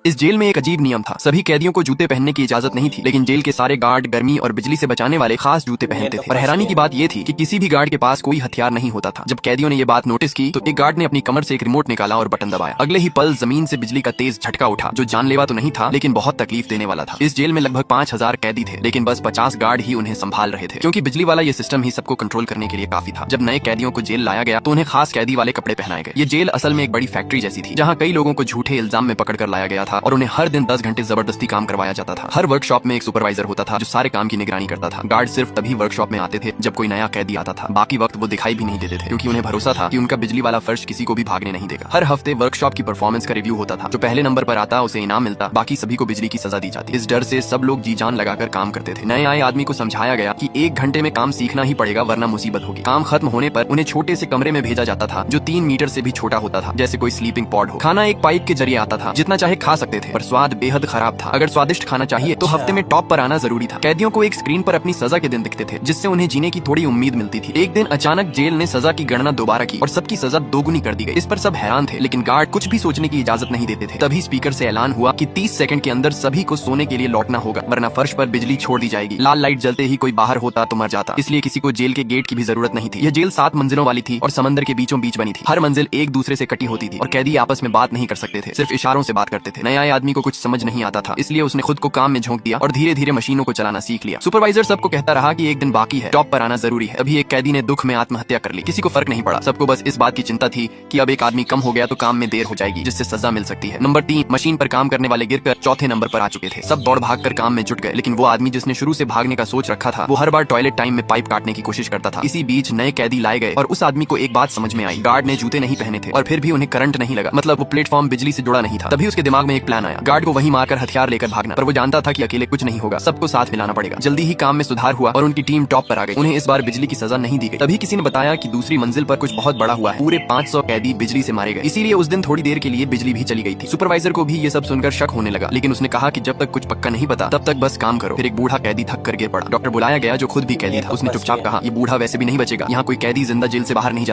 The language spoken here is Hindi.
इस जेल में एक अजीब नियम था। सभी कैदियों को जूते पहनने की इजाजत नहीं थी, लेकिन जेल के सारे गार्ड गर्मी और बिजली से बचाने वाले खास जूते पहनते थे। और हैरानी की बात यह थी कि किसी भी गार्ड के पास कोई हथियार नहीं होता था। जब कैदियों ने यह बात नोटिस की तो एक गार्ड ने अपनी कमर से एक रिमोट निकाला और बटन दबाया। अगले ही पल जमीन से बिजली का तेज झटका उठा, जो जानलेवा तो नहीं था लेकिन बहुत तकलीफ देने वाला था। इस जेल में लगभग 5000 कैदी थे, लेकिन बस 50 गार्ड ही उन्हें संभाल रहे थे, क्योंकि बिजली वाला ये सिस्टम ही सबको कंट्रोल करने के लिए काफी था। जब नए कैदियों को जेल लाया गया तो उन्हें खास कैदी वाले कपड़े पहनाए गए। ये जेल असल में एक बड़ी फैक्ट्री जैसी थी, जहाँ कई लोगों को झूठे इल्जाम में पकड़ कर लाया गया था और उन्हें हर दिन 10 घंटे जबरदस्ती काम करवाया जाता था। हर वर्कशॉप में एक सुपरवाइजर होता था जो सारे काम की निगरानी करता था। गार्ड सिर्फ तभी वर्कशॉप में आते थे जब कोई नया कैदी आता था। बाकी वक्त वो दिखाई भी नहीं देते थे, क्योंकि उन्हें भरोसा था कि उनका बिजली वाला फर्श किसी को भी भागने नहीं देगा। हर हफ्ते वर्कशॉप की परफॉर्मेंस का रिव्यू होता था। जो पहले नंबर पर आता उसे इनाम मिलता, बाकी सभी को बिजली की सजा दी जाती। इस डर से सब लोग जी जान लगाकर काम करते थे। नए आए आदमी को समझाया गया कि 1 घंटे में काम सीखना ही पड़ेगा, वरना मुसीबत होगी। काम खत्म होने पर उन्हें छोटे से कमरे में भेजा जाता था जो 3 मीटर से भी छोटा होता था, जैसे कोई स्लीपिंग पॉड हो। खाना एक पाइप के जरिए आता था, जितना चाहे खा सकते थे, पर स्वाद बेहद खराब था। अगर स्वादिष्ट खाना चाहिए तो हफ्ते में टॉप पर आना जरूरी था। कैदियों को एक स्क्रीन पर अपनी सजा के दिन दिखते थे, जिससे उन्हें जीने की थोड़ी उम्मीद मिलती थी। एक दिन अचानक जेल ने सजा की गणना दोबारा की और सबकी सजा दोगुनी कर दी गई। इस पर सब हैरान थे, लेकिन गार्ड कुछ भी सोचने की इजाजत नहीं देते थे। तभी स्पीकर से ऐलान हुआ कि 30 सेकंड के अंदर सभी को सोने के लिए लौटना होगा, वरना फर्श पर बिजली छोड़ दी जाएगी। लाल लाइट जलते ही कोई बाहर होता तो मर जाता, इसलिए किसी को जेल के गेट की भी जरूरत नहीं थी। यह जेल 7 मंजिलों वाली थी और समंदर के बीचों बीच बनी थी। हर मंजिल एक दूसरे से कटी होती थी और कैदी आपस में बात नहीं कर सकते थे, सिर्फ इशारों से बात करते थे। नए आए आदमी को कुछ समझ नहीं आता था, इसलिए उसने खुद को काम में झोंक दिया और धीरे धीरे मशीनों को चलाना सीख लिया। सुपरवाइजर सबको कहता रहा कि एक दिन बाकी है, टॉप पर आना जरूरी है। अभी एक कैदी ने दुख में आत्महत्या कर ली। किसी को फर्क नहीं पड़ा, सबको बस इस बात की चिंता थी कि अब एक आदमी कम हो गया तो काम में देर हो जाएगी, जिससे सजा मिल सकती है। नंबर 3, मशीन पर काम करने वाले गिरकर चौथे नंबर पर आ चुके थे। सब दौड़ भाग कर काम में जुट गए, लेकिन वो आदमी जिसने शुरू से भागने का सोच रखा था, वो हर बार टॉयलेट टाइम में पाइप काटने की कोशिश करता था। इसी बीच नए कैदी लाए गए और उस आदमी को एक बात समझ में आई। गार्ड ने जूते नहीं पहने थे और फिर भी उन्हें करंट नहीं लगा, मतलब वो प्लेटफॉर्म बिजली से जुड़ा नहीं था। तभी उसके दिमाग में एक प्लान आया, गार्ड को वहीं मारकर हथियार लेकर भागना। पर वो जानता था कि अकेले कुछ नहीं होगा, सबको साथ मिलाना पड़ेगा। जल्दी ही काम में सुधार हुआ और उनकी टीम टॉप पर आ गई। उन्हें इस बार बिजली की सजा नहीं दी गई। तभी किसी ने बताया कि दूसरी मंजिल पर कुछ बहुत बड़ा हुआ है, पूरे 500 कैदी बिजली से मारे गए। इसीलिए उस दिन थोड़ी देर के लिए बिजली भी चली गई थी। सुपरवाइजर को भी ये सब सुनकर शक होने लगा, लेकिन उसने कहा कि जब तक कुछ पक्का नहीं पता तब तक बस काम करो। फिर एक बूढ़ा कैदी थक कर गिर पड़ा। डॉक्टर बुलाया गया जो खुद भी कैदी था। उसने चुपचाप कहा, ये बूढ़ा वैसे भी नहीं बचेगा, यहाँ कोई कैदी जिंदा जेल से बाहर नहीं जा